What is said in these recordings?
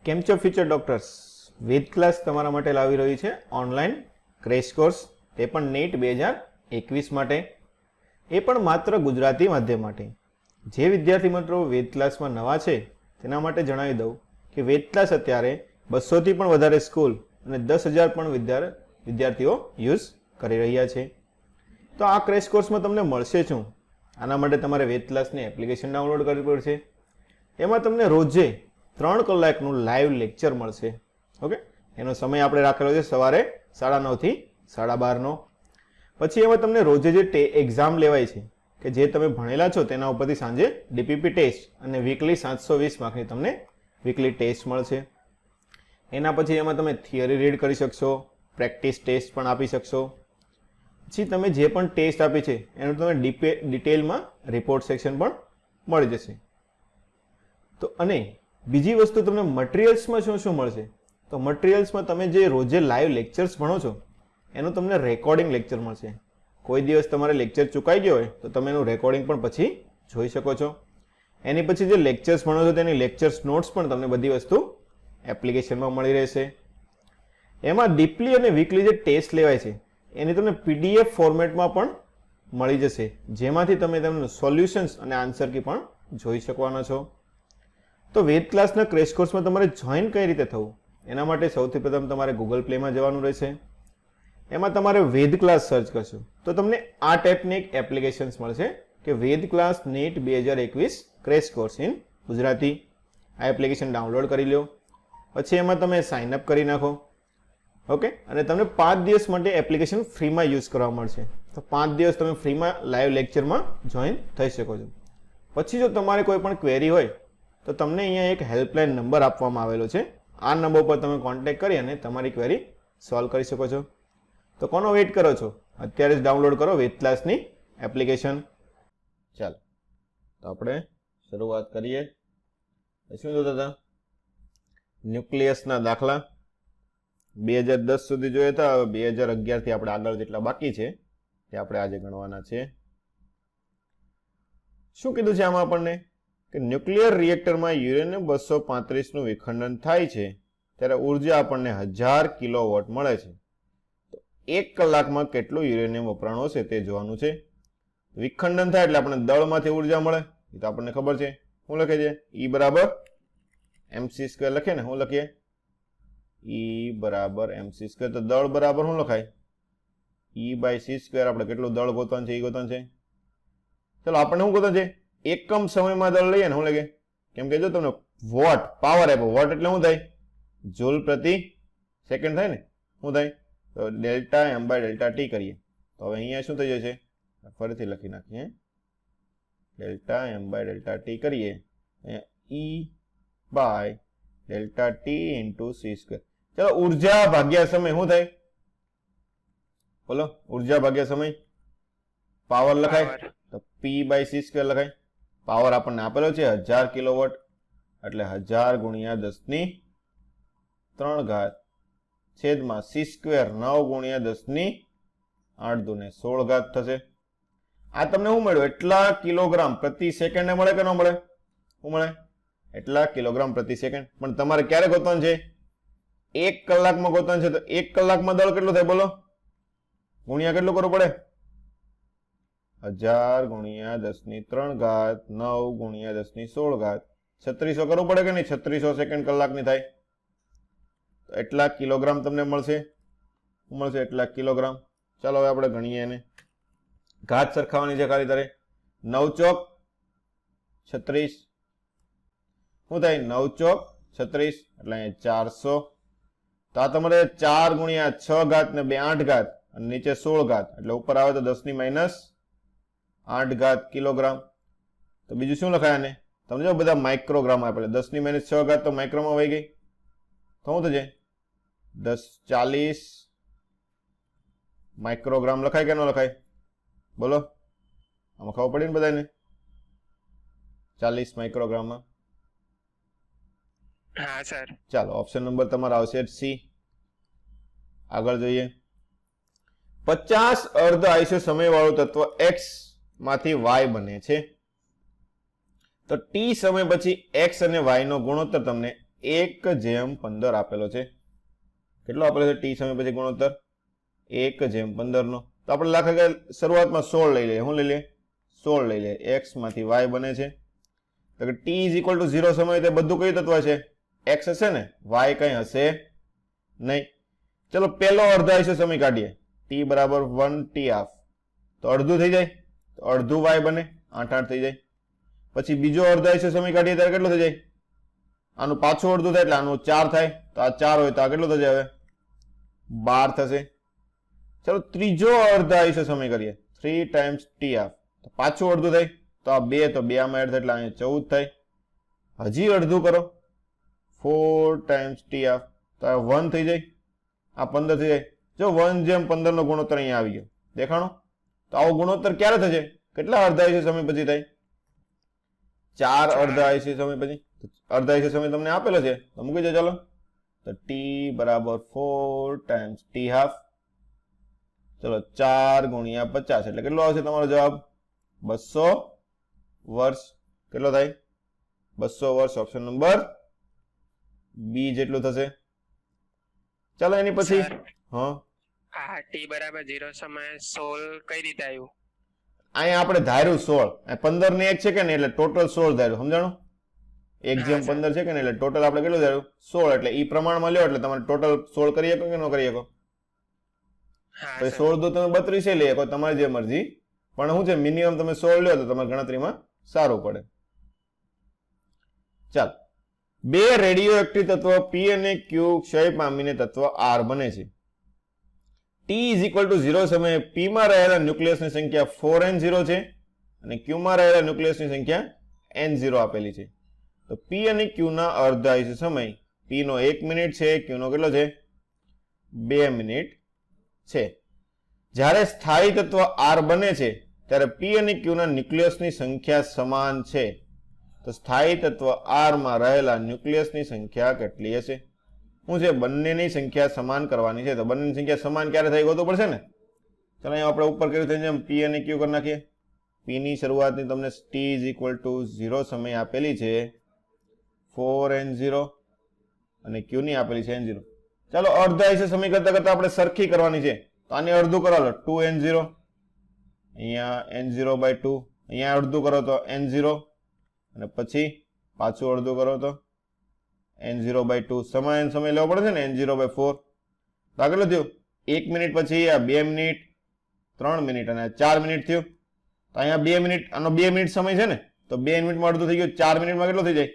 કેમ છો future doctors? વેદ class તમારા માટે લાવી રહ્યું છે ઓનલાઈન ક્રેશ કોર્સ, તે પણ નેટ 2021 માટે, એ પણ માત્ર ગુજરાતી માધ્યમ માટે. જે વિદ્યાર્થી મિત્રો વેદ ક્લાસમાં નવા છે તેના માટે જણાવી દઉં કે વેદ ક્લાસ અત્યારે 200થી પણ વધારે સ્કૂલ અને 10,000 પણ વિદ્યાર્થીઓ યુઝ કરી રહ્યા છે. તો આ ક્રેશ કોર્સમાં તમને મળશે શું? આના માટે તમારે વેદ ક્લાસની એપ્લિકેશન ડાઉનલોડ કરવી પડશે. એમાં તમને રોજે 3 કલાકનું લાઈવ લેક્ચર મળશે. ઓકે, એનો સમય આપણે રાખેલો છે સવારે 9:30 થી 12:30નો. પછી એમાં તમને રોજે જે એક્ઝામ લેવાય છે કે જે તમે ભણેલા છો તેના ઉપરથી સાંજે ડીપીપી ટેસ્ટ અને વીકલી 720 માર્કની તમને વીકલી ટેસ્ટ મળશે. એના પછી એમાં તમે થિયરી રીડ કરી શકશો, પ્રેક્ટિસ ટેસ્ટ પણ આપી શકશો. પછી તમે જે પણ ટેસ્ટ આપી છે એનું તમે ડિટેલમાં રિપોર્ટ સેક્શન પણ મળી જશે. તો અને બીજી વસ્તુ તમને મટીરિયલ્સમાં શું શું મળશે? તો મટીરિયલ્સમાં તમે જે રોજે લાઈવ લેક્ચર્સ ભણો છો એનું તમને રેકોર્ડિંગ લેક્ચર મળશે. કોઈ દિવસ તમારે લેક્ચર ચૂકાઈ ગયો હોય તો તમે એનું રેકોર્ડિંગ પણ પછી જોઈ શકો છો. એની પછી જે લેક્ચર્સ ભણો છો તેની લેક્ચર્સ નોટ્સ પણ તમને બધી વસ્તુ એપ્લિકેશનમાં મળી રહેશે. એમાં ડીપલી અને વીકલી જે ટેસ્ટ લેવાય છે એની તમને PDF ફોર્મેટમાં પણ મળી જશે, જેમાંથી તમે તેમનું સોલ્યુશન્સ અને આન્સર કી પણ જોઈ શકવાના છો. તો વેદ ક્લાસના ક્રેશ કોર્સમાં તમારે જોઈન કઈ રીતે થવું? એના માટે સૌથી પ્રથમ તમારે ગૂગલ પ્લેમાં જવાનું રહેશે. એમાં તમારે વેદ ક્લાસ સર્ચ કરશો તો તમને આ ટાઈપની એક એપ્લિકેશન્સ મળશે કે Ved class net 2021 crash course in Gujarati. આ એપ્લિકેશન ડાઉનલોડ કરી લો. પછી એમાં તમે સાઇન અપ કરી નાખો. ઓકે, અને તમને 5 દિવસ માટે એપ્લિકેશન ફ્રીમાં યુઝ કરવા મળશે. તો 5 દિવસ તમે ફ્રીમાં લાઈવ લેક્ચરમાં જોઈન થઈ શકો છો. પછી જો તમારે કોઈ પણ ક્વેરી હોય તો તમને અહીંયા એક હેલ્પલાઇન નંબર આપવામાં આવેલો છે. આ નંબર પર તમે કોન્ટેક્ટ કરી અને તમારી ક્વેરી સોલ્વ કરી શકો છો. તો કોનો વેઇટ કરો છો? અત્યારે જ ડાઉનલોડ કરો વેદ ક્લાસની એપ્લિકેશન. ચાલો તો આપણે શરૂઆત કરીએ. શું જોતા હતા? ન્યુક્લિયસના દાખલા 2010 સુધી જોયા હતા. હવે 2011 થી આપણે આગળ જેટલા બાકી છે તે આપણે આજે ગણવાના છે. શું કીધું છે આમાં આપણને કે ન્યુક્લિયર રિએક્ટરમાં યુરેનિયમ 235 નું વિખંડન થાય છે ત્યારે ઉર્જા આપણને 1000 કિલોવોટ મળે છે. તો 1 કલાકમાં કેટલું યુરેનિયમ વપરાણ હશે તે જોવાનું છે. વિખંડન થાય એટલે આપણને દળમાંથી ઉર્જા મળે, એ તો આપણને ખબર છે. શું લખે છે? E બરાબર mc² લખે ને. શું લખીએ? E બરાબર mc². તો દળ બરાબર શું લખાય? E/c². આપણે કેટલું દળ ગોતવાનું છે એ ગોતવાનું છે. ચલો આપણને શું ગોતવાનું છે? એકમ સમયમાં દળ લઈએ ને. શું લાગે? કેમ કે જો તમને વોટ પાવર આપ્યો, વોટ એટલે શું થાય? જૂલ પ્રતિ સેકન્ડ થાય ને. શું થાય? તો ડેલ્ટા m/Δt કરીએ તો હવે અહીંયા શું થઈ જશે? ફરીથી લખી નાખીએ. ડેલ્ટા m/Δt કરીએ. E/Δt × c². ચલો ઉર્જા ભાગ્યા સમય શું થાય? બોલો, ઉર્જા ભાગ્યા સમય પાવર લખાય તો P/c² લખાય. પાવર આપણને આપેલો છે 1000 કિલોવોટ એટલે 1000 × 10⁻³ છેદમાં c², 9 × 10⁻8 ને 16 થશે. આ તમને શું મળ્યું? એટલા કિલોગ્રામ પ્રતિ સેકન્ડ મળે કે ન મળે? શું મળે? એટલા કિલોગ્રામ પ્રતિ સેકન્ડ. પણ તમારે ક્યારે ગોતવાનું છે? 1 કલાકમાં ગોતવાનું છે. તો 1 કલાકમાં દળ કેટલું થાય? બોલો, ગુણ્યા કેટલું કરવું પડે? 1000 × 10⁻³ 9 × 10⁻16 3600 કરવું પડે કે નહીં? 3600 સેકન્ડ કલાકની થાય. તો એટલા કિલોગ્રામ તમને મળશે. શું મળશે? એટલા કિલોગ્રામ. ચાલો હવે આપણે ગણીએ એને. ઘાત સરખાવાની છે ખાલી તારે. 9 ચોક 36. શું થાય? 9 ચોક 36 એટલે અહીંયા 400. તો આ તમારે 4 × 6 ને 2 8 અને નીચે 16 એટલે ઉપર આવે તો 10⁻8 કિલોગ્રામ. તો બીજું શું લખાય આને? તમને જો બધા માઇક્રોગ્રામ આપેલા. 10⁻6 તો માઇક્રોમાં વહી ગઈ. તો શું થશે? 40 માઇક્રોગ્રામ લખાય કે ન લખાય? બોલો, આમાં ખબર પડી ને બધાને? 40 માઇક્રોગ્રામમાં. હા સર. ચાલો ઓપ્શન નંબર તમારો આવશે સી. આગળ જોઈએ. 50 અર્ધ આયુષ્ય સમય વાળું તત્વ X માંથી Y બને છે. તો T સમય પછી X અને Y નો ગુણોત્તર તમને 1/15 આપેલો છે. કેટલો આપેલો છે ટી સમય પછી ગુણોત્તર? 1/15 નો. તો આપણે લાખે કે શરૂઆતમાં 16 લઈ લઈએ. શું લઈ લઈએ? 16 લઈ લઈએ. x માંથી y બને છે. તો કે t = 0 સમય તે બધું કયું તત્વ છે? x હશે ને, y કઈ હશે નહીં. ચલો પહેલો અર્ધાયુષ્ય સમય કાઢીએ. t બરાબર 1/2. તો અડધું થઈ જાય, તો અડધું y બને, 8/8 થઈ જાય. પછી બીજો અર્ધાયુષ્ય સમય કાઢીએ ત્યારે કેટલો થઈ જાય? આનું પાછું અડધું થાય એટલે આનું 4 થાય. તો આ 4 હોય તો આ કેટલો થશે? હવે 12 થશે. ચલો ત્રીજો અર્ધાયુષ્ય સમય કરીએ. 3 ટાઈમ્સ t1/2. તો પાછું અડધું થાય તો આ 2, તો 2 આમાં એડ થાય એટલે અહીંયા 14 થાય. હજી અડધું કરો. 4 ટાઈમ્સ t1/2. તો આ 1 થઈ જાય, આ 15 થઈ જાય. જો 1/15 નો ગુણોત્તર અહીંયા આવી ગયો, દેખાણો? તો આવો ગુણોત્તર ક્યારે થશે? કેટલા અર્ધાયુષ્ય સમય પછી થાય? 4 અર્ધાયુષ્ય સમય પછી. અર્ધાયુષ્ય સમય તમને આપેલો છે તો મૂકી દો. ચાલો, તો t બરાબર 4 ટાઈમ્સ t1/2. ચલો 4 × 50 એટલે કેટલો આવશે તમારો જવાબ? 200 વર્ષ. કેટલો થાય? 200 વર્ષ. ઓપ્શન નંબર બી જેટલું થશે. ચાલો એની પછી હા, આ t બરાબર 0 સમયે 16 કઈ રીતે આવ્યું? અહીંયા આપણે ધાર્યું 16, 15 ને 1 છે કે નહીં એટલે ટોટલ 16 ધાર્યું. સમજાણું? 1/15 છે કે નહીં એટલે ટોટલ આપણે કેટલું ધાર્યું? 16. એટલે ઈ પ્રમાણમાં લ્યો એટલે તમારે ટોટલ 16 કરી શકો કે ન કરી શકો? પછી 16 દો તમે 32 લઈ શકો, તમારી જે મરજી. પણ શું છે, મિનિમમ તમે 16 લ્યો તો તમારી ગણતરીમાં સારું પડે. ચાલ, બે રેડિયો એક્ટિવ તત્વ P અને Q ક્ષય પામીને તત્વ R બને છે. T = 0 સમયે P માં રહેલા ન્યુક્લિયસની સંખ્યા 4n0 છે અને Q માં રહેલા ન્યુક્લિયસની સંખ્યા n0 આપેલી છે. તો P અને Q ના અર્ધાયુષ્ય સમય P નો 1 મિનિટ છે, Q નો કેટલો છે? 2 મિનિટ છે. જ્યારે સ્થાયી તત્વ R બને છે ત્યારે P અને Q ના ન્યુક્લિયસની સંખ્યા સમાન છે. તો સ્થાયી તત્વ R માં રહેલા ન્યુક્લિયસની સંખ્યા કેટલી હશે? શું છે, બંનેની સંખ્યા સમાન કરવાની છે. તો બંનેની સંખ્યા સમાન ક્યારે થાય ગોતવું પડશે ને. ચાલો અહીંયા આપણે ઉપર કર્યું થઈ જેમ P અને Q કરી નાખીએ. P ની શરૂઆતની તમને t = 0 સમય આપેલી છે 4n0 અને Q ની આપેલી છે n0. ચાલો અર્ધાયુષ્ય સમય કરતા કરતા આપણે સરખી કરવાની છે. તો આને અડધું કરો, 2n0, અહીંયા n0/2, અહીંયા અડધું કરો તો n0 અને પછી પાછું અડધું કરો તો n0/2. સમાન સમય લેવો પડે છે ને, n0/4. તો આ કેટલું થયું? 1 મિનિટ પછી આ 2 મિનિટ, 3 મિનિટ અને 4 મિનિટ થયું. તો અહીંયા 2 મિનિટ, આનો 2 મિનિટ સમય છે ને, તો 2 મિનિટમાં અડધું થઈ ગયું. 4 મિનિટમાં કેટલું થઈ જાય?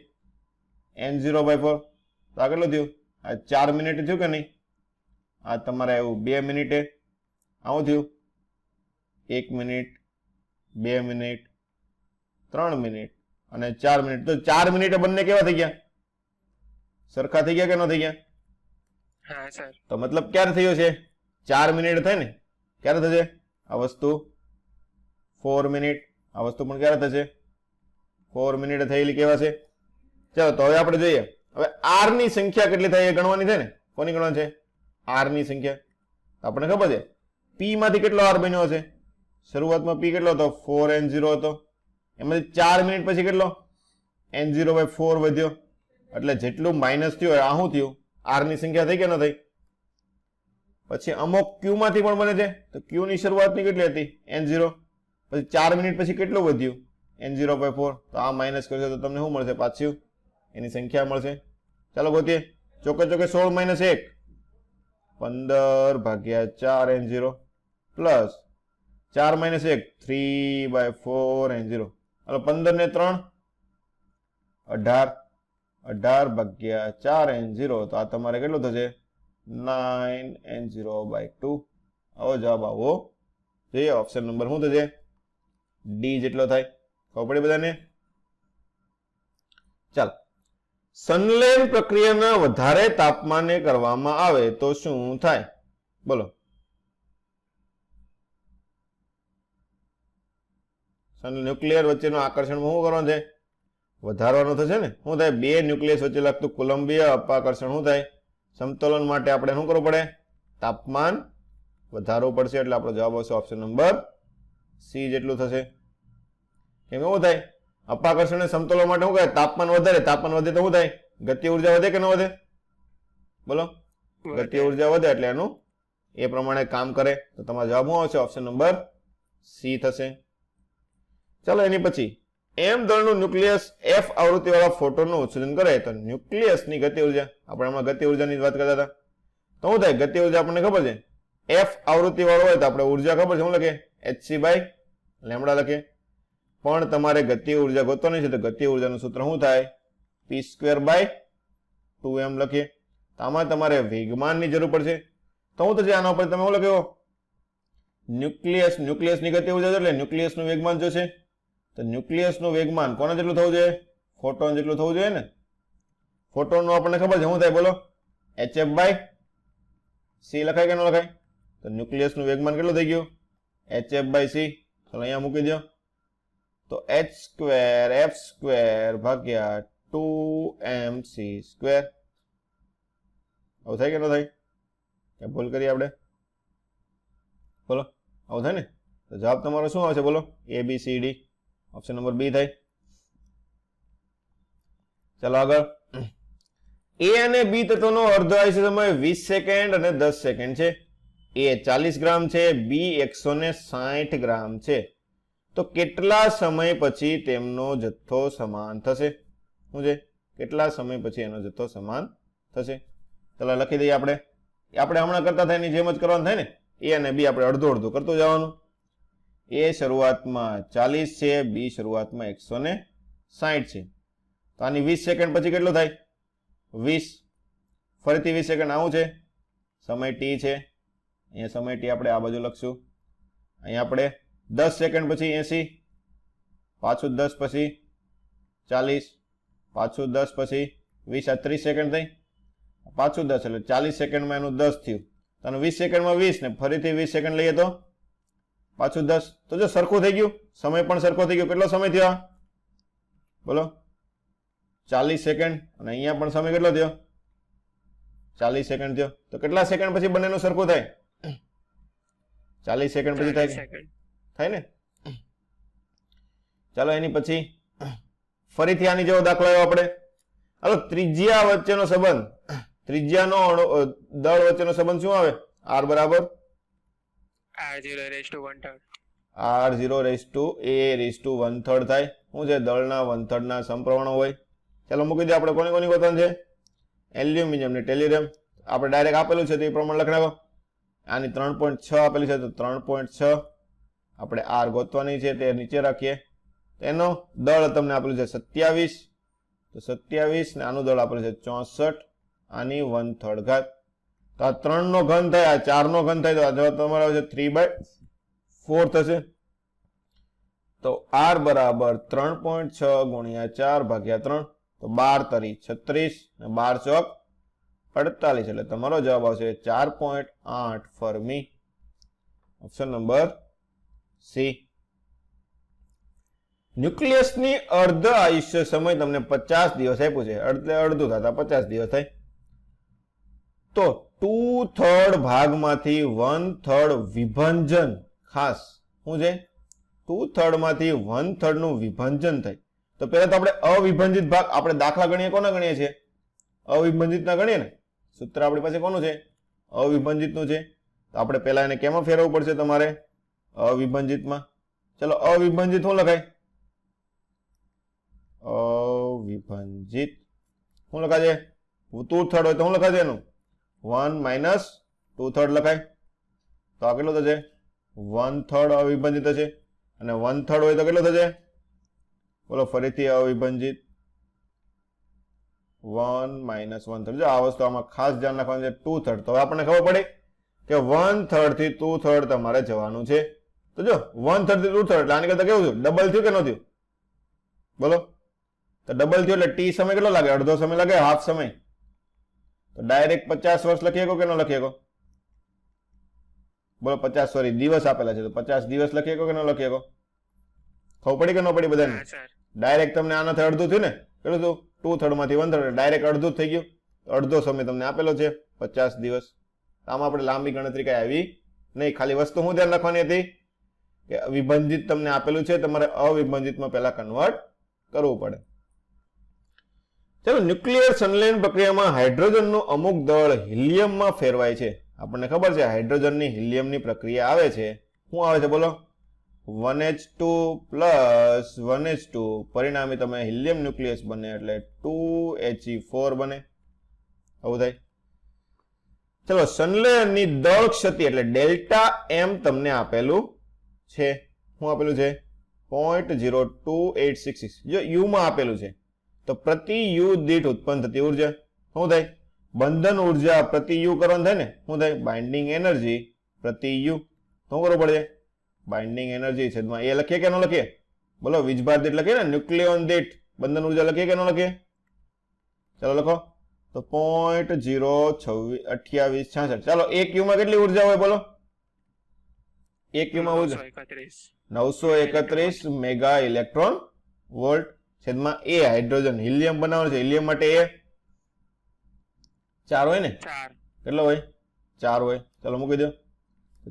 n0/4. તો આ કેટલું થયું? આ 4 મિનિટ થયું કે નહીં? આ તમારે એવું 2 મિનિટે આવું થયું. 1 મિનિટ, 2 મિનિટ, 3 મિનિટ અને 4 મિનિટ. તો 4 મિનિટે બંને કેવા થઈ ગયા? સરખા થઈ ગયા કે ન થઈ ગયા? હા સર. તો મતલબ ક્યારે થયો છે? 4 મિનિટ થાય ને, ક્યારે થશે આ વસ્તુ? 4 મિનિટ. આ વસ્તુ પણ ક્યારે થશે? 4 મિનિટે થયેલી કેવા છે? ચાલો તો હવે આપણે જોઈએ. હવે R ની સંખ્યા કેટલી થાય એ ગણવાની છે ને. કોની ગણવાની છે? R ની સંખ્યા. આપણને ખબર છે P માંથી કેટલો R બન્યો હશે? શરૂઆતમાં P કેટલો હતો? 4n0 હતો. એમાંથી 4 મિનિટ પછી કેટલો? n0/4 વધ્યો. એટલે જેટલું માઇનસ થયું આ શું થયું? R ની સંખ્યા થઈ કે ન થઈ? પછી અમુક Q માંથી પણ બને છે. તો Q ની શરૂઆતની કેટલી હતી? n0. પછી 4 મિનિટ પછી કેટલું વધ્યું? n0/4. તો આ માઇનસ કરશો તો તમને શું મળશે? પાછું એની સંખ્યા મળશે. ચાલો ગોતીએ. ચોકે ચોકે 16 - 1, 15/4n0 પ્લસ 4 - 1, 3/4n0. હવે 15 ને 3, 18, 18/4n0. તો આ તમારે કેટલું થશે? 9n0/2. આવો જવાબ આવો જોઈએ. ઓપ્શન નંબર શું થશે? ડી જેટલો થાય. ખબર પડી બધાને? ચાલ, સંલયન પ્રક્રિયાના વધારે તાપમાને કરવામાં આવે તો શું થાય? બોલો. ન્યુક્લિયર વચ્ચેનું આકર્ષણમાં શું કરવાનું છે? વધારવાનું થશે ને. શું થાય? બે ન્યુક્લિયસ વચ્ચે લાગતું કુલંબીય અપાકર્ષણ શું થાય? સમતોલન માટે આપણે શું કરવું પડે? તાપમાન વધારવું પડશે. એટલે આપણો જવાબ આવશે ઓપ્શન નંબર સી જેટલું થશે. કેમ એવું થાય? અપાકર્ષણ સમતોલન માટે શું કહે? તાપમાન વધારે. તાપમાન વધે તો શું થાય? ગતિ ઉર્જા વધે કે ન વધે? બોલો, ગતિ ઉર્જા વધે એટલે એનું એ પ્રમાણે કામ કરે. તો તમારો જવાબ શું આવશે? ઓપ્શન નંબર સી થશે. ચાલો એની પછી એમ દળનું ન્યુક્લિયસ એફ આવૃત્તિ વાળા ફોટોનનું ઉત્સર્જન કરે તો ન્યુક્લિયસની ગતિ ઉર્જા, આપણે હમણાં ગતિ ઉર્જાની વાત કરતા હતા, તો શું થાય? ગતિ ઉર્જા આપણને ખબર છે, એફ આવૃત્તિ વાળો હોય તો આપણે ઉર્જા ખબર છે, શું લખે? hc બાય લેમડા લખે. પણ તમારે ગતિ ઉર્જા ગોતવાની છે તો ગતિ ઉર્જાનું સૂત્ર શું થાય? p² બાય 2m લખીએ. તો આમાં તમારે વેગમાનની જરૂર પડશે. તો હું તો છે આના ઉપર તમે શું લખ્યો? ન્યુક્લિયસની ગતિ ઉર્જા એટલે ન્યુક્લિયસનું વેગમાન જોશે. તો ન્યુક્લિયસનું વેગમાન કોના જેટલું થવું જોઈએ? ફોટોન જેટલું થવું જોઈએ ને. ફોટોનનું આપણને ખબર છે, શું થાય બોલો? hf બાય c લખાય કે ન લખાય? તો ન્યુક્લિયસનું વેગમાન કેટલું થઈ ગયું? hf by c. ચાલો અહીંયા મૂકી દો. તો h²f² ભાગ્યા 2mc². આવું થાય કે ન થાય? ક્યાં ભૂલ કરી આપણે? બોલો, આવું થાય ને? તો જવાબ તમારો શું આવશે બોલો? ABCD. ઓપ્શન નંબર બી થાય. ચાલો આગળ. એ અને બી તત્વનો અર્ધ આયુષ્ય સમય 20 સેકન્ડ અને 10 સેકન્ડ છે. એ 40 ગ્રામ છે, બી 160 ગ્રામ છે. તો કેટલા સમય પછી તેમનો જથ્થો સમાન થશે? શું છે? કેટલા સમય પછી એનો જથ્થો સમાન થશે? ચાલો લખી દઈએ આપણે. આપણે હમણાં કરતા થાય એની જેમ જ કરવાનું થાય ને. એ અને બી આપણે અડધું અડધું કરતું જવાનું. એ શરૂઆતમાં 40 છે, બી શરૂઆતમાં 160 છે. તો આની 20 સેકન્ડ પછી કેટલું થાય? 20. ફરીથી 20 સેકન્ડ આવું છે, સમય ટી છે. અહીંયા સમય ટી આપણે આ બાજુ લખશું. અહીંયા આપણે 10 સેકન્ડ પછી 80, પાછું 10 પછી 40, પાછું 10 પછી 20, આ 30 સેકન્ડ થઈ. પાછું 10 એટલે 40 સેકન્ડમાં એનું 10 થયું. તો 20 સેકન્ડમાં 20 ને ફરીથી 20 સેકન્ડ લઈએ તો પાછું 10. તો જો સરખું થઈ ગયું, સમય પણ સરખો થઈ ગયો. કેટલો સમય થયો બોલો? 40 સેકન્ડ. અને અહીંયા પણ સમય કેટલો થયો? 40 સેકન્ડ થયો. તો કેટલા સેકન્ડ પછી બંનેનું સરખું થાય? 40 સેકન્ડ પછી થાય ને? ચાલો એની પછી ફરીથી આની જેવો દાખલો આવ્યો આપણે. હાલો, ત્રિજ્યા વચ્ચેનો સંબંધ, ત્રિજ્યાનો દળ વચ્ચેનો સંબંધ શું આવે? r બરાબર r0/a⁻1/3 થાય. શું છે? દળના 1/3 સમપ્રમાણ હોય. ચાલો મૂકી દે. આપણે કોની કોની ગોતવાનું છે? એલ્યુમિનિયમ ને ટેલિયમ. આપણે ડાયરેક્ટ આપેલું છે તો એ પ્રમાણે લખી નાખો. આની 3.6 આપેલી છે તો 3.6 આપણે r ગોતવાની છે તે નીચે રાખીએ. એનો દળ તમને આપેલું છે 27, તો 27 ને આનું દળ આપેલું છે 64, આની 1/3 ઘાત. તો આ 3 નો ઘન થાય, આ 4 નો ઘન થાય તો આ જવાબ તમારો આવશે 3/4 થશે. તો r બરાબર 3.6 ગુણ્યા 4 ભાગ્યા 3. તો 12 તરી 36 ને 12 ચોક 48. એટલે તમારો જવાબ આવશે 4.8 ફર્મી. Option number C. ન્યુક્લિયસની અર્ધ આયુષ્ય સમય તમને 50 દિવસ આપ્યું છે, એટલે અડધું થતા 50 દિવસ થાય. તો 2/3 ભાગમાંથી 1/3 વિભંજન, ખાસ શું છે? 2/3 માંથી 1/3 નું વિભંજન થાય. તો પહેલા તો આપણે અવિભંજિત ભાગ, આપણે દાખલા ગણીએ કોના ગણીએ છીએ? અવિભંજિત ના ગણીએ ને. સૂત્ર આપણી પાસે કોનું છે? અવિભંજિત નું છે. તો આપણે પહેલા એને કેમાં ફેરવવું પડશે તમારે? અવિભંજિતમાં. ચલો અવિભંજિત શું લખાય? અવિભંજિત શું લખાય? 2/3 હોય તો શું લખાય એનું? 1 - 2/3 લખાય. તો આ કેટલું થશે? 1/3 અવિભંજિત હશે. અને 1/3 હોય તો કેટલું થશે? બોલો ફરીથી અવિભંજિત. 1 - 1/3. જો આ વસ્તુ આમાં ખાસ ધ્યાન રાખવાનું છે. 2/3. તો હવે આપણને ખબર પડી કે 1/3 થી 2/3 તમારે જવાનું છે. તો જો 1/3 થી 2/3 એટલે આની કરતા કેવું થયું? ડબલ થયું કે ન થયું? બોલો. તો ડબલ થયું એટલે ટી સમય કેટલો લાગે? અડધો સમય લાગે, હાફ સમય. તો ડાયરેક્ટ 50 વર્ષ લખી શકો કે ન લખી શકો? બોલો 50, સોરી દિવસ આપેલા છે તો 50 દિવસ લખી શકો કે ન લખી શકો? ખબર પડી કે ન પડી બધાને? ડાયરેક્ટ તમને આનાથી અડધું થયું ને? કેટલું થયું? 2/3 માંથી 1/3 ડાયરેક્ટ અડધું થઈ ગયું. અડધો સમય તમને આપેલો છે 50 દિવસ. આમાં આપણે લાંબી ગણતરી કઈ આવી નહીં. ખાલી વસ્તુ શું ધ્યાન રાખવાની હતી કે વિભંજિત તમને આપેલું છે, તમારે અવિભંજિતમાં પહેલા કન્વર્ટ કરવું પડે. ચલો, ન્યુક્લિયર સંલયન પ્રક્રિયામાં હાઇડ્રોજનનું અમુક દળ હિલિયમમાં ફેરવાય છે. આપણને ખબર છે હાઇડ્રોજનની હિલિયમની પ્રક્રિયા આવે છે. શું આવે છે બોલો? 1H2 પ્લસ 1H2, પરિણામે તમે હિલિયમ ન્યુક્લિયસ બને એટલે 2He4 બને. આવું થાય. ચલો, સંલયનની દળ ક્ષતિ એટલે ડેલ્ટા એમ તમને આપેલું છે. શું આપેલું છે? 0.02866. જો યુ માં આપેલું છે તો પ્રતિ યુ દીઠ ઉત્પન્ન થતી ઉર્જા શું થાય? બંધન ઉર્જા પ્રતિ યુ કરવાનું થાય ને. શું થાય? બાઇન્ડિંગ એનર્જી પ્રતિ યુ. શું કરવું પડે? બાઇન્ડિંગ એનર્જી છેદમાં એ લખીએ કે ન લખીએ? બોલો, વીજભાર દીઠ લખીએ ને, ન્યુક્લિયોન દીઠ બંધન ઉર્જા લખીએ કે ન લખીએ? ચાલો લખો તો 0.02866. ચાલો, એક યુ માં કેટલી ઉર્જા હોય બોલો? એક યુ માં ઉર્જા 931 મેગા ઇલેક્ટ્રોન વોલ્ટ છેદમાં એ હાઇડ્રોજન હિલિયમ બનાવવાનું છે. હિલિયમ માટે એ 4 હોય ને? 4. કેટલો હોય? 4 હોય. ચલો મૂકી દો.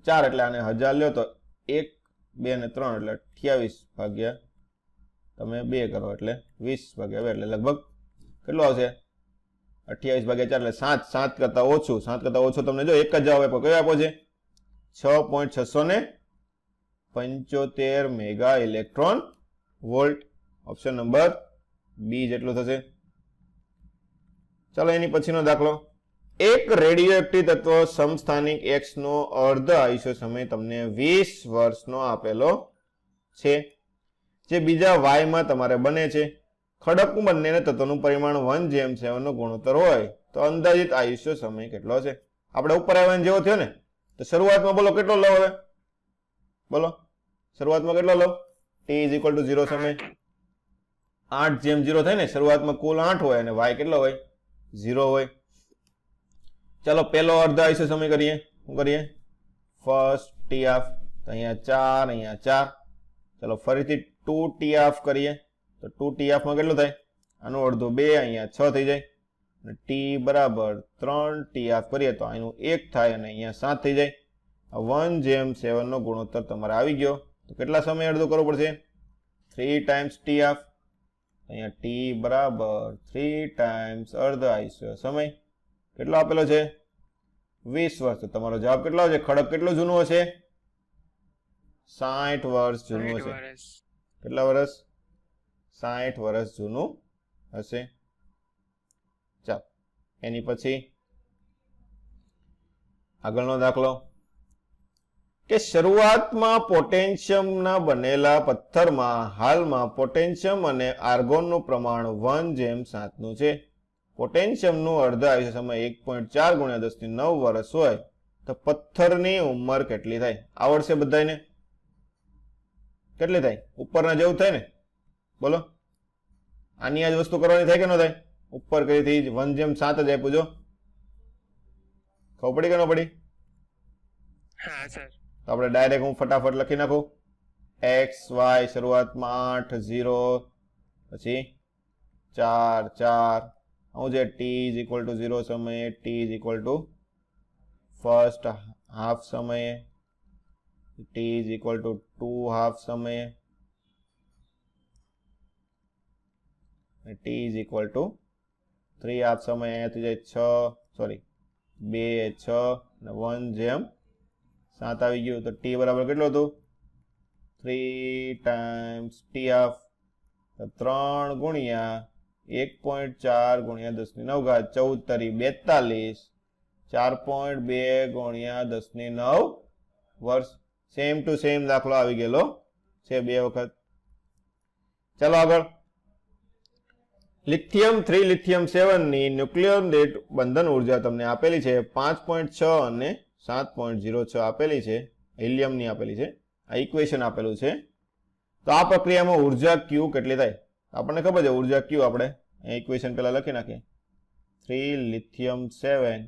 4 એટલે આને 1000 લ્યો તો 1 2 ને 3 એટલે 28 ભાગ્યા તમે 2 કરો એટલે 20 ભાગ્યા 2 એટલે લગભગ કેટલો આવશે? 28 ભાગ્યા 4 એટલે 7 કરતા ઓછું. 7 કરતા ઓછું તમને જો એક જ જવાબ આપ્યો. કયો આપો છે? 6.675 mega electron volt. Option number B જેટલું થશે. ચાલો, એની પછીનો દાખલો. એક રેડિયોએક્ટિવ તત્વ સમસ્થાનિક X નો અર્ધ આયુષ્ય સમય તમને 20 વર્ષનો આપેલો છે, જે બીજા Y માં તમારે બને છે. ખડક બંનેને તત્વનું પરિમાણ 1:7 નો ગુણોત્તર હોય તો અંદાજિત આયુષ્ય સમય કેટલો છે? આપણે ઉપર આવ્યા જેવો થયો ને, તો શરૂઆતમાં બોલો કેટલો લો? હવે બોલો, શરૂઆતમાં કેટલો લો? t = 0 સમય 8:0 થાય ને. શરૂઆતમાં કુલ 8 હોય અને y કેટલો હોય? 0 હોય. ચાલો, પેલો અર્ધ આયુષ્ય સમય કરીએ. શું કરીએ? First T half. તો અહીંયા 4, અહીંયા 4. ચાલો, ફરીથી 2 ટી હાફ કરીએ તો 2 ટી હાફમાં કેટલું થાય? આનું અડધું 2, અહીંયા 6 થઈ જાય. અને ટી બરાબર 3 ટી હાફ કરીએ તો આનું 1 થાય અને અહીંયા 7 થઈ જાય. 1:7 નો ગુણોત્તર તમારે આવી ગયો. તો કેટલા સમય અડધું કરવું પડશે? 3 ટાઈમ્સ ટી હાફ. અહીંયા ટી બરાબર 3 ટાઈમ્સ અર્ધ આયુષ્ય સમય કેટલો આપેલો છે? 20 વર્ષ. તો તમારો જવાબ કેટલો છે? ખડક કેટલો જૂનું હશે? 60 વર્ષ જૂનું હશે. કેટલા વર્ષ? 60 વર્ષ જૂનું હશે. ચાલો, એની પછી આગળનો દાખલો કે શરૂઆતમાં પોટેન્શિયમના બનેલા પથ્થરમાં હાલમાં પોટેન્શિયમ અને આર્ગોનનું પ્રમાણ 1:7 નું છે. પોટેન્શિયમનું અર્ધ આયુષ્ય સમય 1.4 × 10⁹ વર્ષ હોય તો પથ્થરની ઉંમર કેટલી થાય? આવડશે બધાને? કેટલી થાય? ઉપરના જેવું થાય ને? બોલો, આની આ જ વસ્તુ કરવાની થાય કે ન થાય? ઉપર કરીથી 1:7 જ આપ્યું. જો ખબર પડી કે ન પડી? હા સર. તો આપણે ડાયરેક્ટ હું ફટાફટ લખી નાખું. x y શરૂઆતમાં 8 0 પછી 4 4 હું જે t = 0 સમયે t = ફર્સ્ટ હાફ સમયે t = 2 હાફ સમયે t = 3 હાફ સમયે. અહીંયાથી જાય 2 6 અને 1:7 આવી ગયું. તો t બરાબર કેટલું હતું? 3 ટાઈમ્સ ટી હાફ. તો 3 ગુણ્યા 1.4 ગુણ્યા 10⁹ 14 તરી 42. 4.2 ગુણ્યા 10⁹ વર્ષ. સેમ ટુ સેમ દાખલો આવી ગયેલો છે 2 વખત. ચાલો આગળ. લિથિયમ 3 લિથિયમ 7 ની ન્યુક્લિયર દીઠ બંધન ઉર્જા તમને આપેલી છે 5.6 અને 7.06 આપેલી છે. હિલિયમની આપેલી છે. આ ઇક્વેશન આપેલું છે. તો આ પ્રક્રિયામાં ઉર્જા Q કેટલી થાય? આપણને ખબર છે ઉર્જા Q. આપણે ઇક્વેશન પહેલા લખી નાખીએ. 3 લિથિયમ 7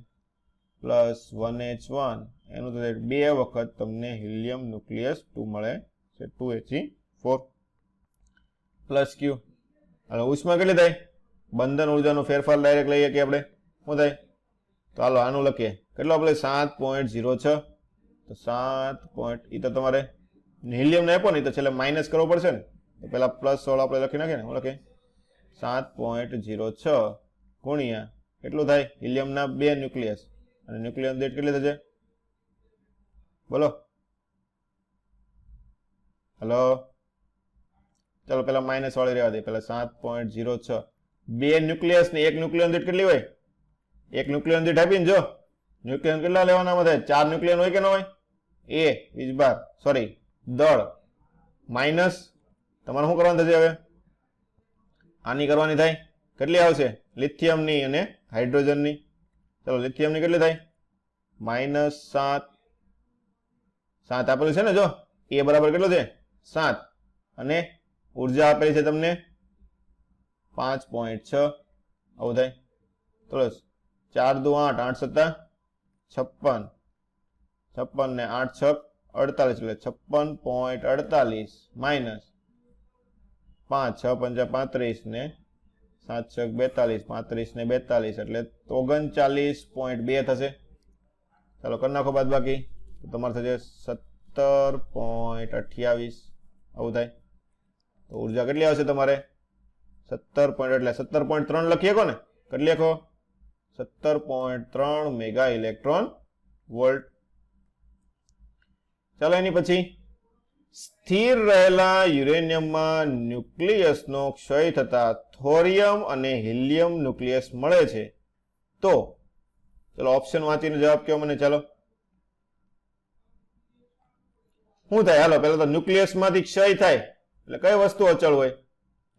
પ્લસ 1H1 એનું થશે 2 વખત તમને હિલિયમ ન્યુક્લિયસ 2 મળે છે 2He4 પ્લસ Q. અને ઉષ્મા કેટલી થાય? બંધન ઉર્જાનો ફેરફાર ડાયરેક્ટ લઈએ કે આપણે શું થાય? તો હાલો આનું લખીએ. કેટલો આપણે 7.06. તો 7. એ તો તમારે હિલિયમ ને આપ્યો ને, તો છેલ્લે માઇનસ કરવો પડશે ને. તો પેલા +16 આપણે લખી નાખીએ ને. હું લખીએ 7.06 ગુણ્યા કેટલું થાય હિલિયમના 2 ન્યુક્લિયસ અને ન્યુક્લિયસ દીઠ કેટલી થશે બોલો હલો ચલો પેલા માઇનસ વાળી રહેવા દે પેલા 7.06 2 ન્યુક્લિયસ ને એક ન્યુક્લિયસ દીઠ કેટલી હોય એક ન્યુક્લિયસ દીઠ આપીને જો ન્યુક્લિયસ કેટલા લેવાના થાય 4 ન્યુક્લિયસ હોય કે ન હોય એ વીજભાર સોરી દળ માઇનસ તમારે શું કરવાનું થશે હવે આની કરવાની થાય કેટલી આવશે લિથિયમની અને હાઇડ્રોજનની ચલો લિથિયમની કેટલી થાય -7 આપેલું છે ને જો એ બરાબર કેટલું છે 7 અને ઉર્જા આપેલી છે તમને 5.6 આવું થાય ચલો 4 દુ 8 8 સત્તા 56 56 ને 8 છક 48 એટલે 56.48 માઇનસ 5 6 5 35 ને 7 છક 42 35 ને 42 એટલે 39.2 થશે ચાલો કરી નાખો બાદ બાકી તો તમારે થશે 17.28 આવું થાય તો ઉર્જા કેટલી આવશે તમારે 17 એટલે 17.3 લખીએ કો ને કેટલી લખો 17.3 મેગા ઇલેક્ટ્રોન વોલ્ટ ચાલો એની પછી સ્થિર રહેલા યુરેનિયમમાં ન્યુક્લિયસનો ક્ષય થતા થોરિયમ અને હિલિયમ ન્યુક્લિયસ મળે છે તો ચલો ઓપ્શન વાંચીને જવાબ કહો મને ચાલો શું થાય હાલો પહેલા તો ન્યુક્લિયસ માંથી ક્ષય થાય એટલે કઈ વસ્તુ અચળ હોય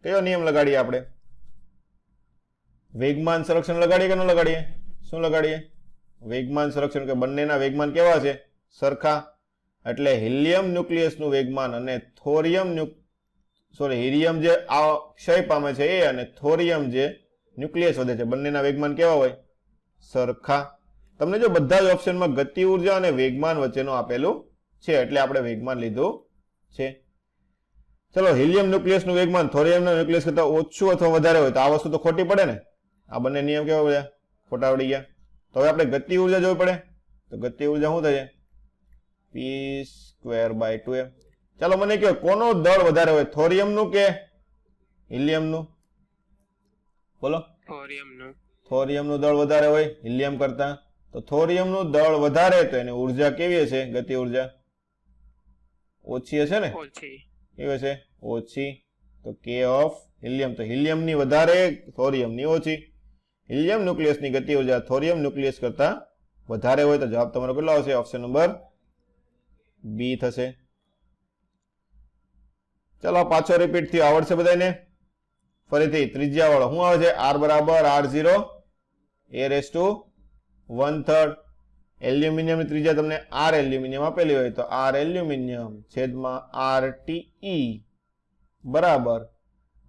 કયો નિયમ લગાડીએ આપણે વેગમાન સંરક્ષણ લગાડીએ કે ન લગાડીએ શું લગાડીએ વેગમાન સંરક્ષણ કે બંનેના વેગમાન કેવા છે સરખા એટલે હિલિયમ ન્યુક્લિયસ નું વેગમાન અને થોરિયમ હિલિયમ જે ક્ષય પામે છે એ અને થોરિયમ જે ન્યુક્લિયસ વધે છે બંનેના વેગમાન કેવા હોય સરખા તમને જો બધા જ ઓપ્શનમાં ગતિ ઉર્જા અને વેગમાન વચ્ચેનું આપેલું છે એટલે આપણે વેગમાન લીધું છે ચલો હિલિયમ ન્યુક્લિયસ નું વેગમાન થોરિયમના ન્યુક્લિયસ કરતા ઓછું અથવા વધારે હોય તો આ વસ્તુ તો ખોટી પડે ને આ બંને નિયમ કેવા પડ્યા ખોટા પડી ગયા તો હવે આપણે ગતિ ઉર્જા જોવી પડે તો ગતિ ઉર્જા શું થશે p²/2m ચાલો મને કહો કોનો દળ વધારે હોય થોરિયમનું કે હિલિયમનું બોલો થોરિયમનું દળ વધારે હોય હિલિયમ કરતા તો થોરિયમનું દળ વધારે તો એની ઉર્જા કેવી હશે ગતિ ઉર્જા ઓછી હશે ને કેવી હશે ઓછી તો k ઓફ હિલિયમ તો હિલિયમની વધારે થોરિયમની ઓછી હિલિયમ ન્યુક્લિયસની ગતિ ઉર્જા થોરિયમ ન્યુક્લિયસ કરતા વધારે હોય તો જવાબ તમારો કેટલો આવશે ઓપ્શન નંબર બી થશે ચાલો પાછો રિપીટ થયો આવડશે બધાને ફરીથી ત્રિજ્યા વાળો શું આવે છે r બરાબર r0 a⁻⁴ એલ્યુમિનિયમ ની ત્રિજ્યા તમને r એલ્યુમિનિયમ આપેલી હોય તો r એલ્યુમિનિયમ છેદમાં r_Te બરાબર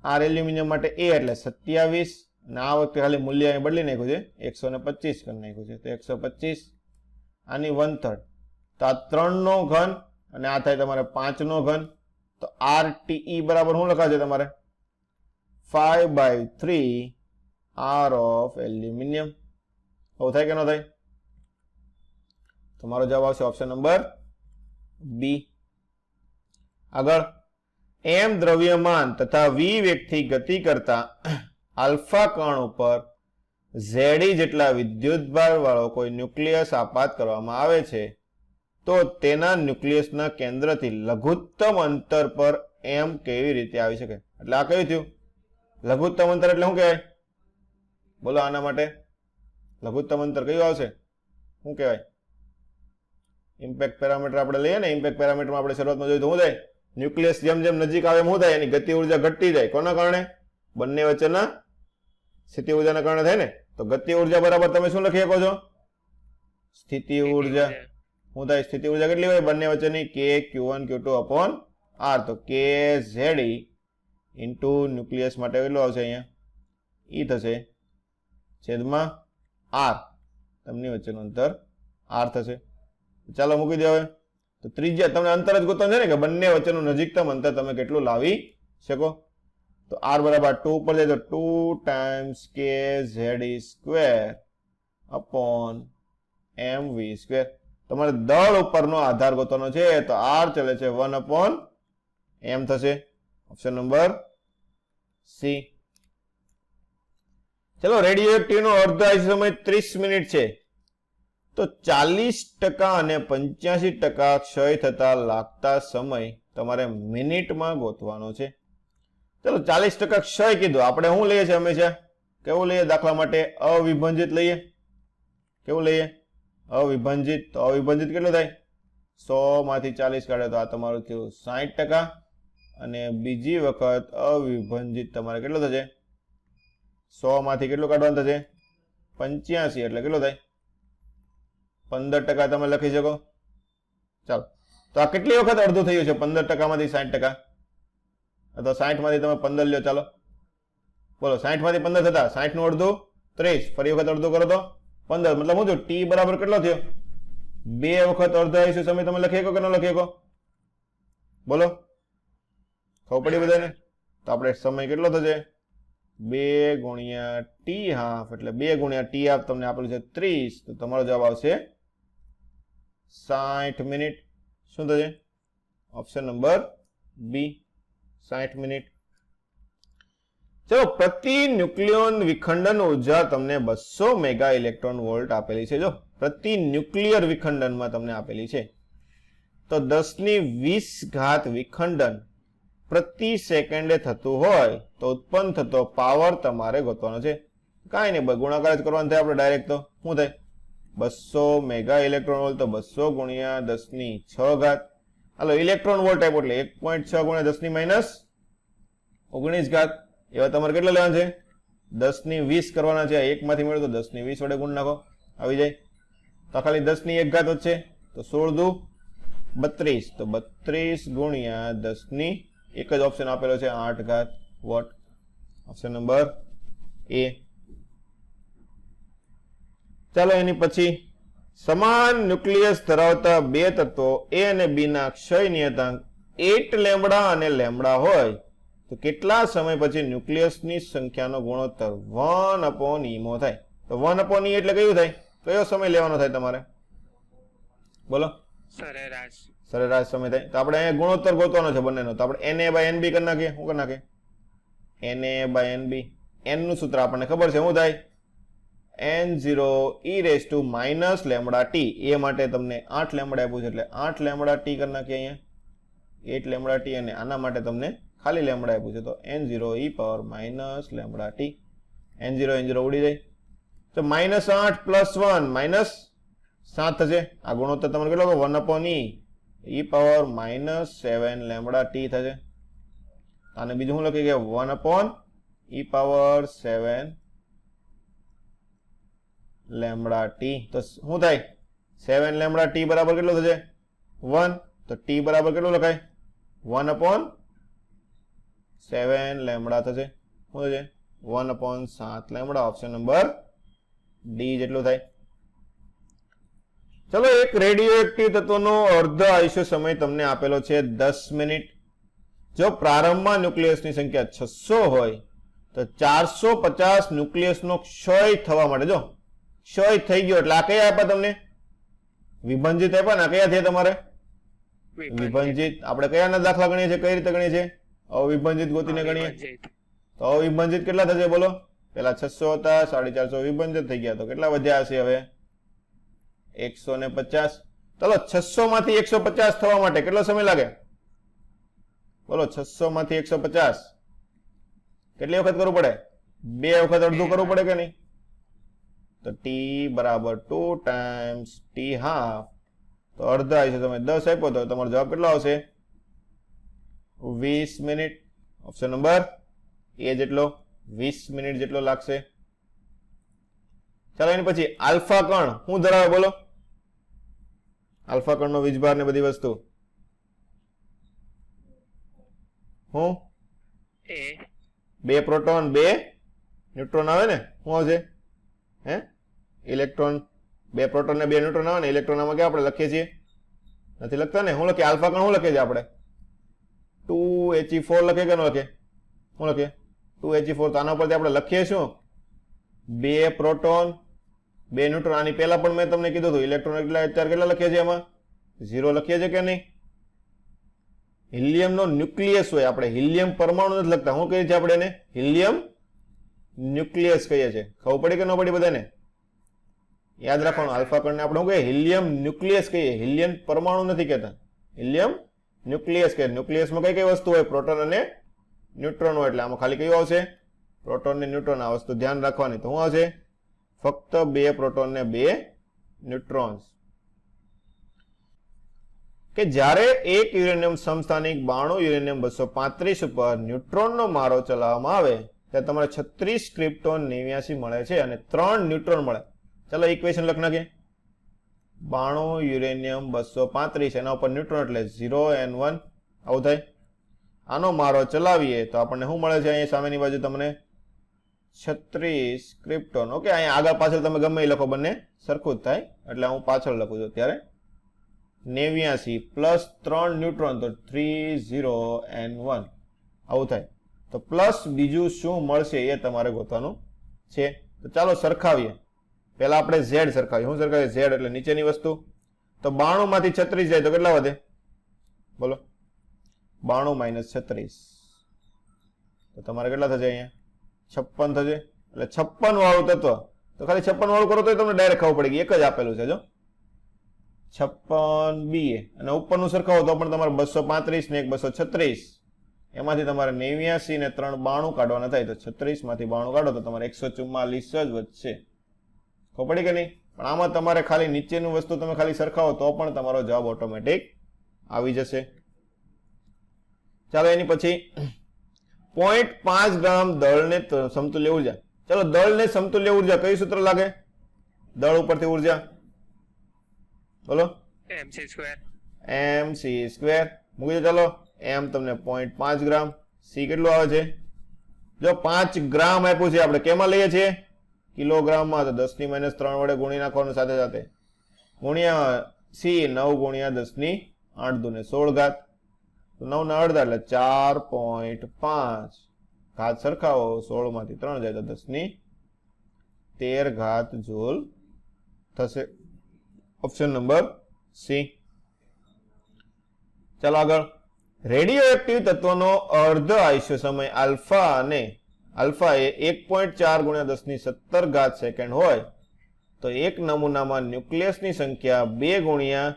r એલ્યુમિનિયમ માટે a એટલે 27 અને આ વખતે ખાલી મૂલ્ય અહીં બદલી નાખ્યું છે 125 કરી નાખ્યું છે તો 125 આની 1/3 તો આ 3 નો ઘન અને આ થાય તમારે 5 નો ઘન તો r_Te બરાબર શું લખાશે તમારે 5/3 r ઓફ એલ્યુમિનિયમ આવું થાય કે ન થાય તમારો જવાબ આવશે ઓપ્શન નંબર બી આગળ m દ્રવ્યમાન તથા v વેગથી ગતિ કરતા આલ્ફા કણ ઉપર Ze જેટલા વિદ્યુતભાર વાળો કોઈ ન્યુક્લિયસ આપાત કરવામાં આવે છે તો તેના ન્યુક્લિયસના કેન્દ્રથી લઘુત્તમ અંતર પર m કેવી રીતે આવી શકે એટલે આ કયું થયું લઘુત્તમ અંતર એટલે શું કહેવાય બોલો આના માટે લઘુત્તમ અંતર કયું આવશે શું કહેવાય ઇમ્પેક્ટ પેરામીટર આપણે લઈએ ને ઇમ્પેક્ટ પેરામીટરમાં આપણે શરૂઆતમાં જોયું તો શું થાય ન્યુક્લિયસ જેમ જેમ નજીક આવે શું થાય એની ગતિ ઉર્જા ઘટતી જાય કોના કારણે બંને વચ્ચેના સ્થિતિ ઉર્જાના કારણે થાય ને તો ગતિ ઉર્જા બરાબર તમે શું લખી શકો છો સ્થિતિ ઉર્જા શું થાય સ્થિતિ ઉર્જા કેટલી હોય બંને વચ્ચેની k q1 q2 upon r તો k Ze ઇન્ટુ ન્યુક્લિયસ માટે કેટલું આવશે અહીંયા ઈ થશે છેદમાં r તેમની વચ્ચેનું અંતર r થશે ચાલો મૂકી દો હવે તો ત્રિજ્યા તમને અંતર જ ગોતવાનું છે ને કે બંને વચ્ચેનું નજીકતમ અંતર તમે કેટલું લાવી શકો તો r બરાબર 2 ઉપર જાય તો 2 times k Ze² upon mv². તમારે દળ ઉપરનો આધાર ગોતવાનો છે તો r ચલે છે 1 અપોન m થશે ઓપ્શન નંબર સી. ચલો રેડિયો એક્ટિવ નો અર્ધ આયુષ્ય સમય 30 મિનિટ છે, તો 40% અને 85% ક્ષય થતા લાગતા સમય તમારે મિનિટમાં ગોતવાનો છે. ચલો 40% ક્ષય કીધું, આપણે શું લઈએ છીએ હંમેશા? કેવું લઈએ? દાખલા માટે અવિભાજિત લઈએ. કેવું લઈએ? અવિભાજિત. તો અવિભાજિત કેટલું થાય? 100 માંથી 40 કાઢે તો આ તમારું થયું 60%, અને બીજી વખત અવિભાજિત તમારે કેટલું થશે? 100 માંથી કેટલું કાઢવાનું થશે? 85, એટલે કેટલું થાય? 15% તમે લખી શકો. ચાલો, તો આ કેટલી વખત અડધું થયું છે? 15% માંથી 60%, અથવા 60 માંથી તમે 15 લ્યો. ચાલો બોલો, 60 માંથી 15 થતા 60 નું અડધું 30, ફરી વખત અડધું કરો તો 15, મતલબ શું થયું? ટી બરાબર કેટલો થયો? 2 વખત અર્ધ આયુષ્ય સમય તમે લખી શકો કે ન લખી શકો? બોલો, ખબર પડી બધાને? તો આપણે સમય કેટલો થશે? 2 ગુણ્યા ટી હાફ, એટલે 2 ગુણ્યા ટી હાફ તમને આપેલું છે 30, તો તમારો જવાબ આવશે 60 મિનિટ. શું થશે? Option number B, 60 minute. ચલો, પ્રતિ ન્યુક્લિયોન વિખંડન ઉર્જા તમને 200 મેગા ઇલેક્ટ્રોન વોલ્ટ આપેલી છે. જો પ્રતિ ન્યુક્લિયર વિખંડનમાં તમને આપેલી છે, તો 10⁻20 વિખંડન પ્રતિ સેકન્ડે થતું હોય તો ઉત્પન્ન થતો પાવર તમારે ગોતવાનો છે. કાંઈ નહીં, ગુણાકાર જ કરવાનો થાય આપણે ડાયરેક્ટ. તો શું થાય? 200 મેગા ઇલેક્ટ્રોન વોલ્ટ, તો 200 ગુણ્યા 10⁶. હાલો, ઇલેક્ટ્રોન વોલ્ટ આપ્યો એટલે 1.6 ગુણ્યા 10⁻19. એવા તમારે કેટલા લેવાના છે? 10⁻20 કરવાના છે. 1 માંથી મેળવો તો 10⁻20 વડે ગુણ નાખો, આવી જાય. તો ખાલી 10⁻1 વધશે, તો 16 દુ 32, તો 32 ગુણ્યા 10⁻, એક જ ઓપ્શન આપેલો છે 8 વોટ. ઓપ્શન નંબર એ. ચાલો, એની પછી સમાન ન્યુક્લિયસ ધરાવતા બે તત્વો એ અને બી ના ક્ષય નિયતાંક 8 લેમ્બડા અને લેમ્બડા હોય તો કેટલા સમય પછી ન્યુક્લિયસની સંખ્યાનો ગુણોત્તર 1/e મો થાય? તો 1/e એટલે કયું થાય? કયો સમય લેવાનો થાય તમારે? બોલો. સરેરાશ. સરેરાશ સમય થાય. તો આપણે અહીંયા ગુણોત્તર ગોતવાનો છે બંનેનો, તો આપણે Na/Nb કરી નાખીએ. શું કરી નાખીએ? Na/Nb. n નું સૂત્ર આપણને ખબર છે, શું થાય? n0e - λt. એ માટે તમને 8 લેમ્બડા આપ્યું છે, એટલે 8 લેમ્બડા ટી કરી નાખીએ અહીંયા, 8 લેમ્બડા ટી, અને આના માટે તમને ખાલી લેમ્બડા આપ્યું છે, તો n0e - λt. n0 ઉડી જાય, તો -8 + 1 -7 થશે. આ ગુણોત્તર તમારે કેટલો? 1/e -7 લેમ્બડા ટી થશે. અને બીજું શું લખી ગયા? 1/e7 lambda T. તો શું થાય? 7 લેમ્બડા ટી બરાબર કેટલું થશે? 1. તો ટી બરાબર કેટલું લખાય? 1/7 લેમ્બડા થશે. શું થશે? 1/7 લેમ્બડા. ઓપ્શન નંબર ડી જેટલું થાય. ચલો, એક રેડિયો એક્ટિવ તત્વનો અર્ધ આયુષ્ય સમય તમને આપેલો છે 10 મિનિટ. જો પ્રારંભમાં ન્યુક્લિયસની સંખ્યા 600 હોય તો 450 ન્યુક્લિયસનો ક્ષય થવા માટે, જો ક્ષય થઈ ગયો એટલે આ કયા આપ્યા તમને? વિભાજિત આપ્યા ને. કયા થયા તમારે? વિભાજિત. આપણે કયાના દાખલા ગણીએ છીએ? કઈ રીતે ગણીએ છીએ? અવિભાજિત ગોતીને ગણીએ. તો અવિભાજિત કેટલા થશે? બોલો. પેલા 600 હતા, 450 વિભાજિત થઈ ગયા, તો કેટલા વધ્યા હશે હવે? 150. ચલો, 600 માંથી 150 થવા માટે કેટલો સમય લાગે? બોલો. 600 માંથી 150 કેટલી વખત કરવું પડે? 2 વખત અડધું કરવું પડે કે નહીં? તો ટી બરાબર 2 ટાઈમ્સ ટી હાફ. તો અડધા આયુષ્ય તમે 10 આપ્યો તો તમારો જવાબ કેટલો આવશે? 20 મિનિટ. ઓપ્શન નંબર એ જેટલો 20 મિનિટ જેટલો લાગશે. ચાલો, એની પછી આલ્ફા કણ શું ધરાવે? બોલો. આલ્ફા કણનો વીજભાર ને બધી વસ્તુ હું? 2 પ્રોટોન 2 ન્યુટ્રોન આવે ને. શું આવશે? હે? ઇલેક્ટ્રોન. 2 પ્રોટોન ને 2 ન્યુટ્રોન આવે ને. ઇલેક્ટ્રોન આમાં ક્યાં આપણે લખીએ છીએ? નથી લખતા ને. શું લખીએ? આલ્ફા કણ શું લખીએ છીએ આપણે? 2He4 લખીએ કે ન લખીએ? શું લખીએ? 2He4. તો આના પરથી આપણે લખીએ શું? 2 પ્રોટોન 2 ન્યુટ્રોન. આની પહેલા પણ મેં તમને કીધું હતું ઇલેક્ટ્રોન અત્યારે કેટલા લખીએ છીએ? એમાં 0 લખીએ છીએ કે નહીં? હિલિયમ નો ન્યુક્લિયસ હોય, આપણે હિલિયમ પરમાણુ નથી લખતા. શું કહીએ છીએ આપણે એને? હિલિયમ ન્યુક્લિયસ કહીએ છીએ. ખબર પડી કે ન પડી બધાને? યાદ રાખવાનું, આલ્ફા કણને આપણે શું કહીએ? હિલિયમ ન્યુક્લિયસ કહીએ. હિલિયમ પરમાણુ નથી કહેતા, હિલિયમ ન્યુક્લિયસ કહે. ન્યુક્લિયસમાં કઈ કઈ વસ્તુ હોય? પ્રોટોન અને ન્યુટ્રોન હોય. એટલે આમાં ખાલી કયું આવશે? પ્રોટોન ને ન્યુટ્રોન. આ વસ્તુ ધ્યાન રાખવાની. તો શું આવશે? ફક્ત 2 પ્રોટોન ને 2 ન્યુટ્રોન્સ. કે જ્યારે એક યુરેનિયમ સમસ્થાનિક 92 યુરેનિયમ 235 ઉપર ન્યુટ્રોનનો મારો ચલાવવામાં આવે ત્યારે તમારે 36 ક્રિપ્ટોન 89 મળે છે અને 3 ન્યુટ્રોન મળે. ચાલો ઇક્વેશન લખ નાખીએ. 92 યુરેનિયમ 235 એના ઉપર ન્યુટ્રોન એટલે 0n1 આવું થાય. આનો મારો ચલાવીએ તો આપણને શું મળે છે? અહીંયા સામેની બાજુ તમને 36 ક્રિપ્ટોન. ઓકે, અહીંયા આગળ પાછળ તમે ગમે એ લખો, બંને સરખું જ થાય એટલે હું પાછળ લખું છું. ત્યારે 89 પ્લસ 3 ન્યુટ્રોન તો 30n1 આવું થાય. તો પ્લસ બીજું શું મળશે એ તમારે ગોતવાનું છે. તો ચાલો સરખાવીએ. પહેલા આપણે Z સરખાવીએ. શું સરખાવીએ? Z એટલે નીચેની વસ્તુ. તો 92 માંથી 36 જાય તો કેટલા વધે? બોલો. 92 માઇનસ 36 તો તમારે કેટલા થશે? અહીંયા 56 થશે. એટલે 56 વાળું તત્વ. તો ખાલી 56 વાળું કરો તો તમને ડાયરેક્ટ ખબર પડી ગઈ. એક જ આપેલું છે જો 56 BA અને ઉપરનું સરખાવો તો પણ તમારે 235 ને 236 એમાંથી તમારે 89 ને 3 92 કાઢવાના થાય. તો 36 માંથી 92 કાઢો તો તમારે 144 જ વધશે. ખબર પડી કે નહીં? પણ આમાં તમારે ખાલી નીચેનું વસ્તુ તમે ખાલી સરખાવો તો પણ તમારો જવાબ ઓટોમેટિક આવી જશે. ચાલો એની પછી 0.5 ગ્રામ દળને સમતુલ્ય ઉર્જા. ચાલો દળને સમતુલ્ય ઉર્જા કયું સૂત્ર લાગે? દળ ઉપરથી ઉર્જા બોલો. mc². મૂકી દો. ચાલો m તમને 0.5 ગ્રામ, c કેટલું આવે છે? જો 5 ગ્રામ આપ્યું છે, આપણે કેમાં લઈએ છીએ? કિલોગ્રામમાં. તો 10 ની -3 વડે ગુણી નાખવાનું સાથે સાથે. ગુણ્યા c 9 ગુણ્યા 10 ની 8 દુને 16 ઘાત. તો 9 ના અડધા એટલે 4.5 ઘાત સરખાવો. 16 માંથી 3 જાય તો 10 ની 13 ઘાત જૂલ થશે. Option number C. ચાલો આગળ. રેડિયો એક્ટિવ તત્વનો અર્ધ આયુષ્ય સમય આલ્ફા અને આલ્ફા એ 1.4 ગુણ્યા 10 ની 17 ઘાત સેકન્ડ હોય તો એક નમૂનામાં ન્યુક્લિયસની સંખ્યા 2 ગુણ્યા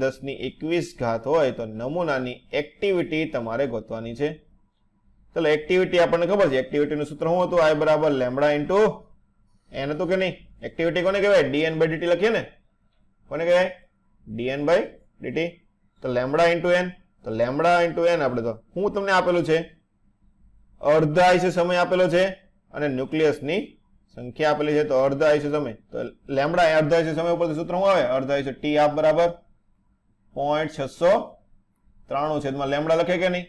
10 ની 21 ઘાત હોય તો નમૂનાની એક્ટિવિટી તમારે ગોતવાની છે. ચલો એક્ટિવિટી આપણને ખબર છે. એક્ટિવિટીનું સૂત્ર શું હતું? I બરાબર લેમ્બડા ઇન્ટુ n હતું કે નહીં? એક્ટિવિટી કોને કહેવાય? dn બાય dt લખીએ ને. કોને કહેવાય? dn by dt. તો લેમ્બડા ઇન્ટુ n. તો લેમ્બડા ઇન્ટુ n આપણે તો શું તમને આપેલું છે? અર્ધ આયુષ્ય સમય આપેલો છે અને ન્યુક્લિયસની સંખ્યા આપેલી છે. તો અર્ધ આયુષ્ય સમય, તો લેમ્બડા અર્ધ આયુષ્ય સમય ઉપર સૂત્ર શું આવે? અર્ધ આયુષ્ય t હાફ બરાબર 0.693 છેદમાં લેમ્બડા લખે કે નહીં?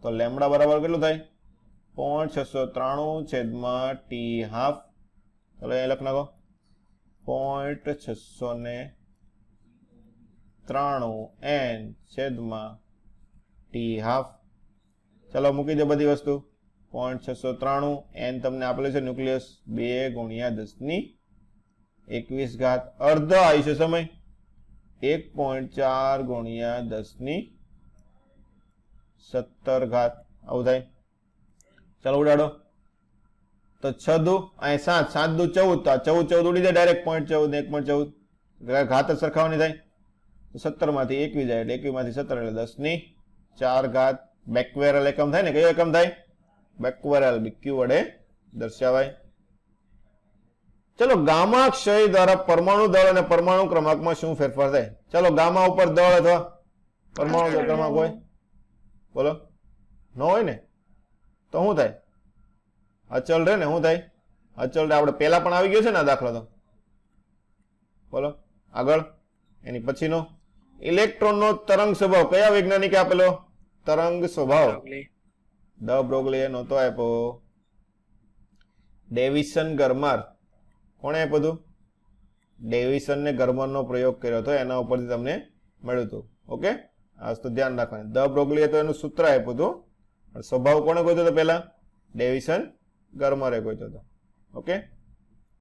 તો લેમ્બડા બરાબર કેટલું થાય? 0.693 છેદમાં t હાફ. ચલો એ લખ નાખો 0.693 n છેદમાં t હાફ. ચલો મૂકી દો બધી વસ્તુ. 0.693 n તમને આપેલું છે ન્યુક્લિયસ 2 ગુણ્યા 10 ની 21 ઘાત. અર્ધ આયુષ્ય સમય 1.4 ગુણ્યા 10 ની 17 ઘાત આવું થાય. ચાલો ઉડાડો. તો 6 દુ અહીં 7, 7 દુ 14. તો આ 14 ઉડી જાય ડાયરેક્ટ. 0.14 1.14 ઘાત જ સરખાવાની થાય. તો 17 માંથી 21 જાય એટલે 21 માંથી 17 એટલે 10 ની 4 ઘાત. બેકવેરલ એકમ થાય ને? કયો એકમ થાય? બેકવેરલ. BQ વડે દર્શાવાય. ચલો ગામા ક્ષય દ્વારા પરમાણુ દળ અને પરમાણુ ક્રમાંકમાં શું ફેરફાર થાય? ચલો ગામા ઉપર દળ અથવા પરમાણુ દળ ક્રમાંક હોય? બોલો. ન હોય ને તો શું થાય? અચલ રહે ને. શું થાય? અચલ રહે. આપણે પહેલા પણ આવી ગયો છે ને આ દાખલો. તો બોલો આગળ. એની પછીનો ઇલેક્ટ્રોનનો તરંગ સ્વભાવ કયા વૈજ્ઞાનિકે આપેલો? તરંગ સ્વભાવ દ બ્રોગલીએ નહોતો આપ્યો. ડેવિસન ગરમાર. કોણે આપ્યું હતું? ડેવિસન ને ગરમારનો પ્રયોગ કર્યો હતો, એના ઉપરથી તમને મળ્યું હતું. ઓકે, આ વસ્તુ ધ્યાન રાખવાની. દ બ્રોગલીએ તો એનું સૂત્ર આપ્યું હતું, પણ સ્વભાવ કોણે ગોત્યો હતો? પહેલા ડેવિસન ગરમારે ગોત્યો હતો. ઓકે.